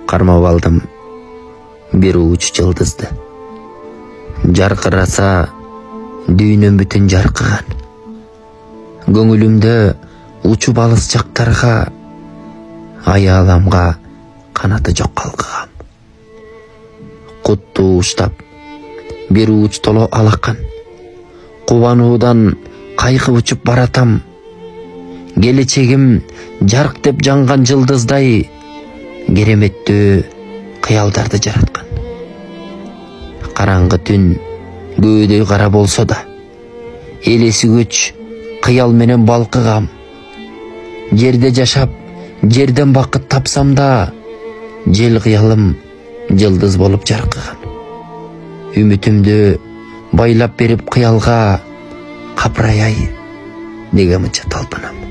Кармап алдым бир уч жылдызды. Жаркыраса дүйнөм бүтүн жаркыган. Көңүлүмдө учуп алыс жактарга, аяламга канаты жок калкыгам. Кутту уштап бир уч толо алакан. Кубануудан кайкып учуп баратам. Келечегим жарк деп жанган жылдыздай кереметтүү кыялдарды жараткан. Караңгы түн көөдөй кара болсо да, элеси көч кыял менен балкыгам. Жерде жашап, жерден бакыт тапсам да, жел кыялым жылдыз болуп жаркыган. Үмүтүмдү байлап берип кыялга капыраяй деген мынча талпынам.